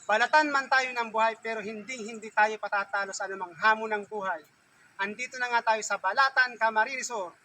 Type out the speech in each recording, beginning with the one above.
Balatan man tayo ng buhay pero hindi tayo patatalo sa anumang hamon ng buhay. Andito na nga tayo sa Balatan, Camarines Sur.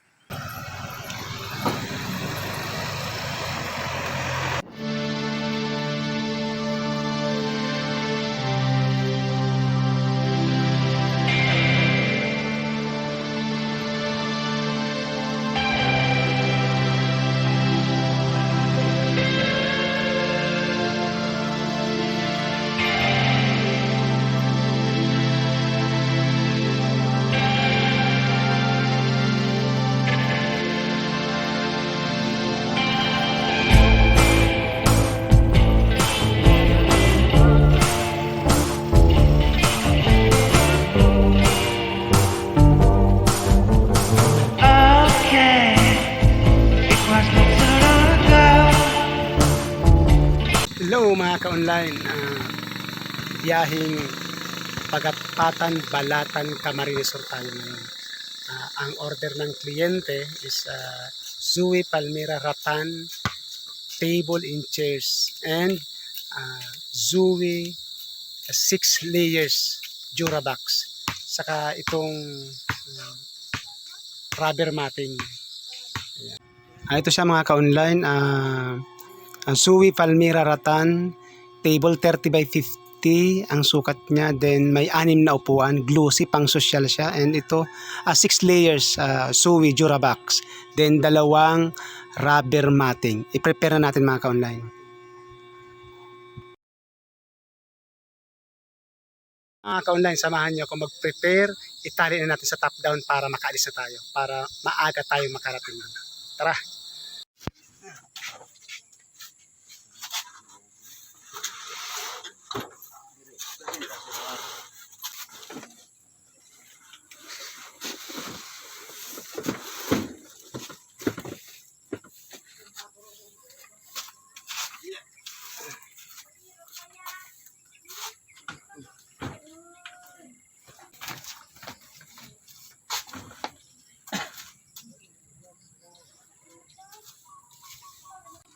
Hello mga ka-online, biyaheng Pagapatan, Balatan, Camarines Sur tayo ngayon. Ang order ng kliyente is Zoe Palmira Rattan, table and chairs, and Zoe 6 layers Durabox, saka itong rubber matting. Ito siya mga ka-online, ang Zoe Palmira Rattan, table 30 by 50 ang sukat niya. Then may 6 na upuan, glossy, pang social siya. And ito 6 layers Zoe Durabox. Then 2 rubber matting. I-prepare na natin mga ka-online. Mga ka-online, samahan niyo ako mag-prepare. Itali na natin sa top down para makaalis na tayo, para maaga tayo makarating. Tara!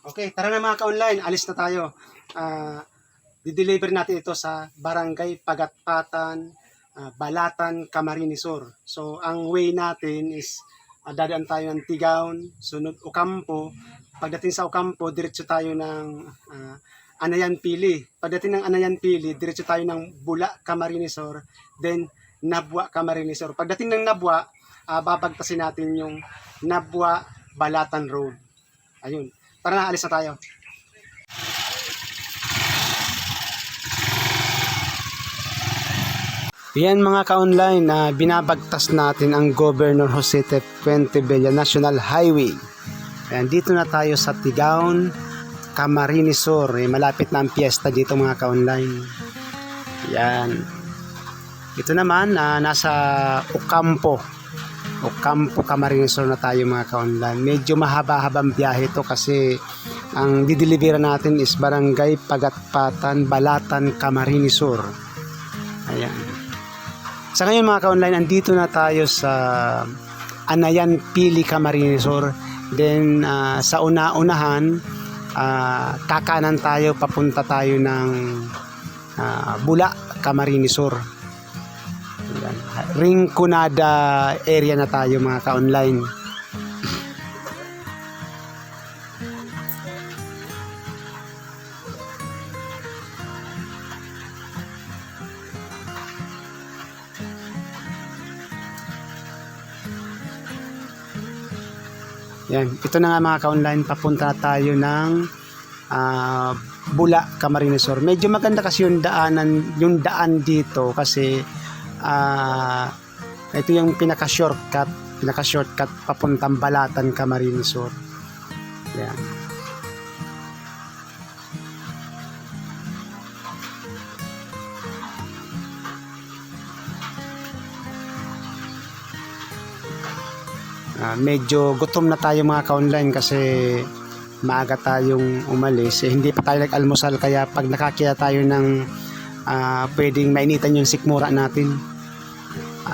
Okay, tara na mga ka-online, alis na tayo. Di-deliver natin ito sa Barangay Pagapatan, Balatan, Camarines Sur. So, ang way natin is dadaan tayo ng Tigaon, sunod Ocampo. Pagdating sa Ocampo, diretso tayo ng Anayan Pili. Pagdating ng Anayan Pili, diretso tayo ng Bula, Camarines Sur, then Nabwa, Camarines Sur. Pagdating ng Nabwa, babagtasin natin yung Nabwa, Balatan Road. Ayun. Tara na, alis na tayo. Yan mga ka-online, binabagtas natin ang Governor Jose T. Fuente Bella National Highway. Ayan, dito na tayo sa Tigaon, Camarines Sur. Malapit na ang piyesta dito mga ka-online. Yan. Ito naman, nasa Ocampo, Camarines Sur na tayo mga ka-online. Medyo mahaba-habang biyahe ito kasi ang dideliveran natin is Barangay Pagapatan, Balatan, Camarines Sur. Ayan. Sa ngayon mga ka-online, andito na tayo sa Anayan Pili, Camarines Sur. Then sa una-unahan, kakanan tayo, papunta tayo ng Bula, Camarines Sur. Rinconada area na tayo mga ka-online. Yan, ito na nga mga ka-online, papunta tayo ng Bula, Camarines Sur. Medyo maganda kasi yung daan dito kasi ito yung pinaka-shortcut papuntang Balatan, Camarines Sur. Yan. Medyo gutom na tayo mga ka-online kasi maaga tayong umalis. Hindi pa tayo nag-almusal kaya pag nakakita tayo ng pwedeng mainitan yung sikmura natin.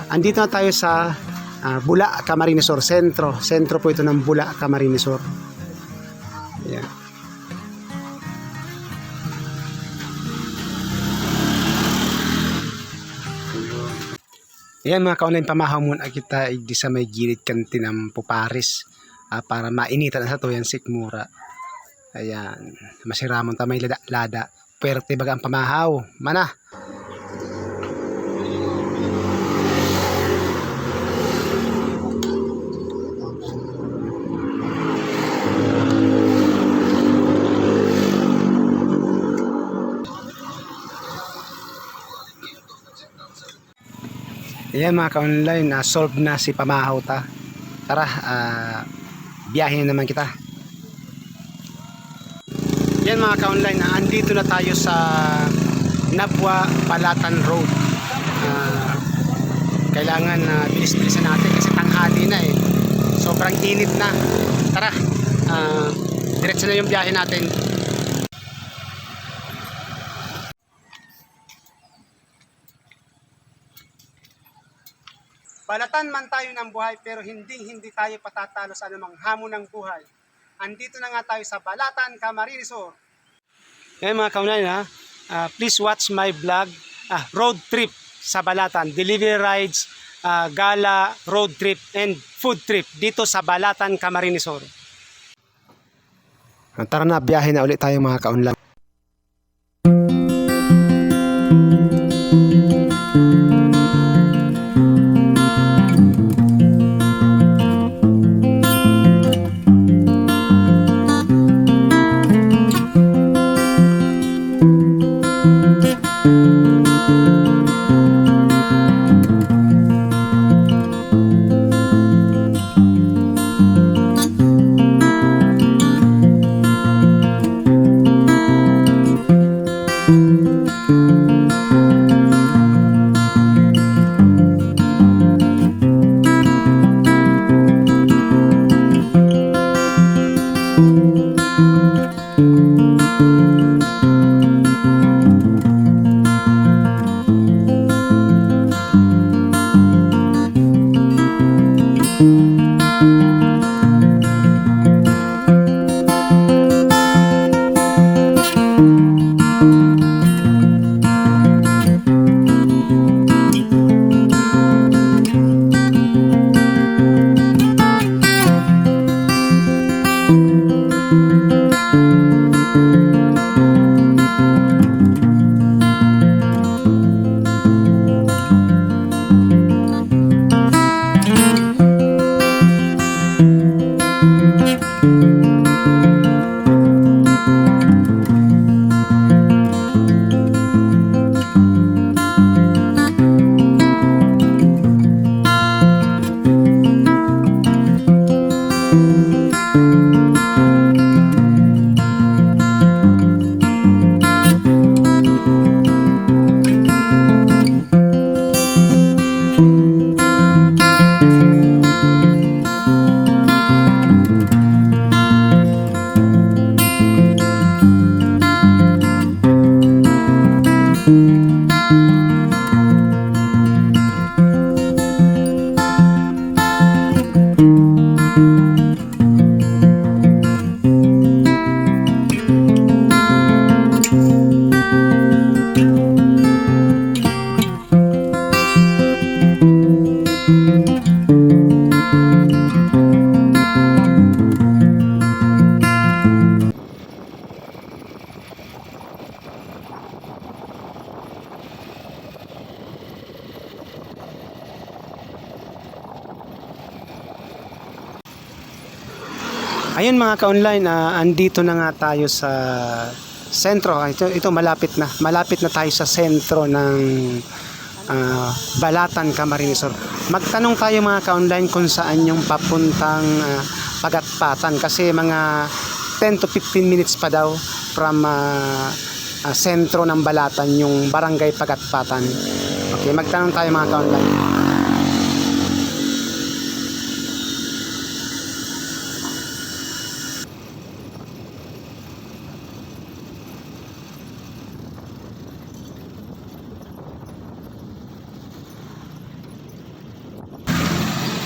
Andito na tayo sa Bula, Camarines Sur, sentro po ito ng Bula, Camarines Sur. Ayan. Ayan mga ka-online, pamahaw muna kita di sa may gilid kanti ng Puparis para mainitan sa tuyan sikmura. Ayan, masiramon ta may lada. Pwerte baga ang pamahaw. Mana? Ayan mga ka-online, solve na si pamahaw ta. Tara, biyahe na naman kita. Yan mga ka-online, andito na tayo sa Nabwa Balatan Road. Kailangan bilis-bilisan natin kasi tanghali na eh. Sobrang init na. Tara, diretso na yung biyahe natin. Balatan man tayo ng buhay pero hindi tayo patatalo sa anumang hamon ng buhay. Andito na nga tayo sa Balatan, Camarines Sur. Ngayon mga kaunay please watch my vlog, road trip sa Balatan, delivery rides, gala, road trip, and food trip dito sa Balatan, Camarines Sur. Tara na, biyahe na ulit tayo mga kaunay. Ayun mga ka-online, andito na nga tayo sa sentro. Ito malapit na tayo sa sentro ng Balatan, Camarines Sur. Magtanong tayo mga ka-online kung saan yung papuntang Pagatpatan kasi mga 10 to 15 minutes pa daw from sentro ng Balatan yung barangay Pagatpatan. Okay, magtanong tayo mga ka-online.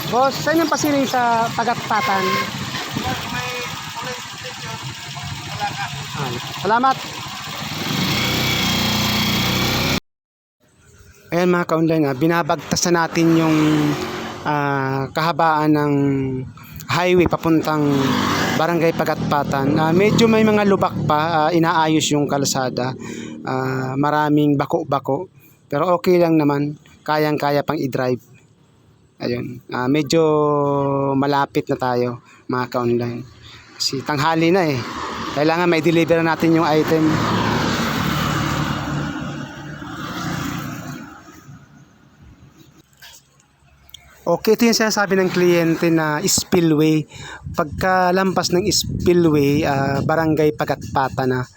Boss, saan yung pasiling sa Pagatpatan? Salamat. Ayan mga ka-online, binabagtas na natin yung kahabaan ng highway papuntang Barangay Pagatpatan. Medyo may mga lubak pa, inaayos yung kalsada. Maraming bako-bako. Pero okay lang naman, kayang-kaya pang i-drive. Ayun, medyo malapit na tayo mga ka-online. Kasi tanghali na eh. Kailangan may deliver natin yung item. Okay, ito yung sinasabi ng kliyente na spillway. Pagkalampas ng spillway, Barangay Pagatpatan na.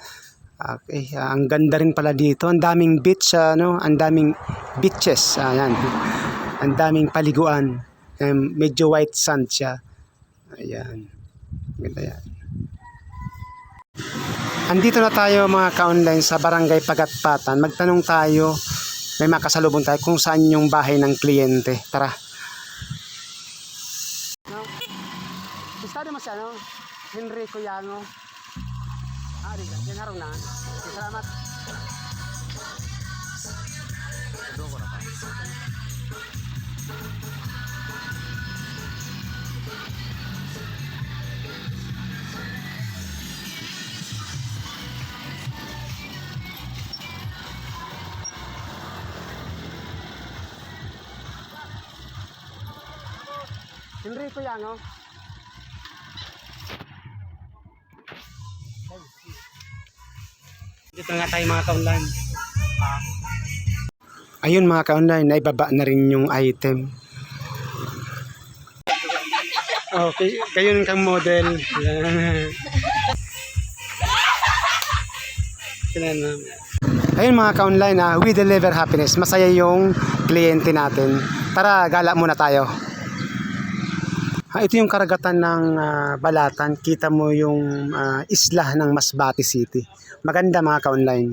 Okay, ang ganda rin pala dito. Ang daming beach, ang daming beaches. Ayan. Ang daming paliguan. Medyo white sand siya. Ayan. Ganda yan. Andito na tayo mga ka-online sa Barangay Pagatpatan. Magtanong tayo, may makasalubong tayo kung saan yung bahay ng kliyente. Tara. Estado mas Henry Cuyano. Riga, yan harong na. Salamat. Henry Cuyano. Dito nga tayo mga ka-online. Ayun mga ka-online, naibaba na rin yung item. Okay, gayon kang model. Ayun mga ka-online, we deliver happiness. Masaya yung kliyente natin. Tara, gala muna tayo. Ito yung karagatan ng Balatan. Kita mo yung isla ng Masbate City. Maganda mga ka-online.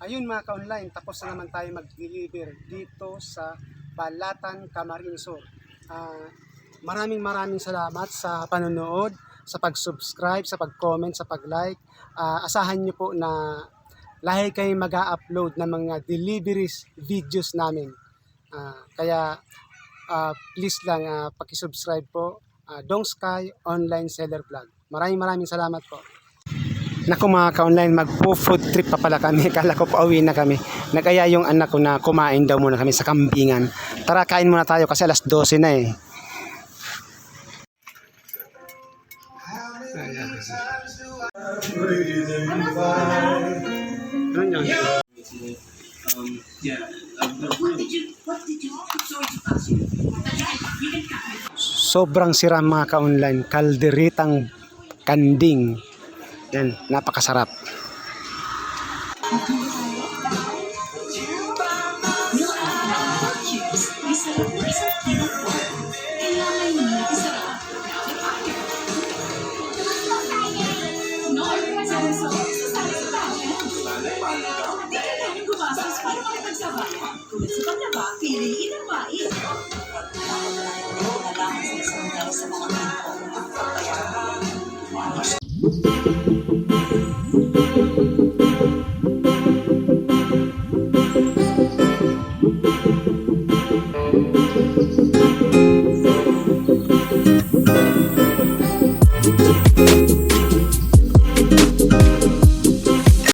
Ayun mga ka-online, tapos na naman tayo mag-deliver dito sa Balatan, Camarines Sur. Maraming salamat sa panonood, sa pag-subscribe, sa pag-comment, sa pag-like. Asahan nyo po na lahi kayo mag-upload ng mga deliveries videos namin. Kaya please lang paki-subscribe po. Dong Sky Online Seller Vlog. Maraming salamat po. Naku mga ka-online, magpo-food trip pa pala kami. Kala ko pauwi na kami. Nagaya yung anak ko na kumain daw muna kami sa kambingan. Tara, kain muna tayo kasi alas 12 na eh. Ano yan? Sobrang sira mga ka-online. Kalderitang kanding. Yan, napakasarap.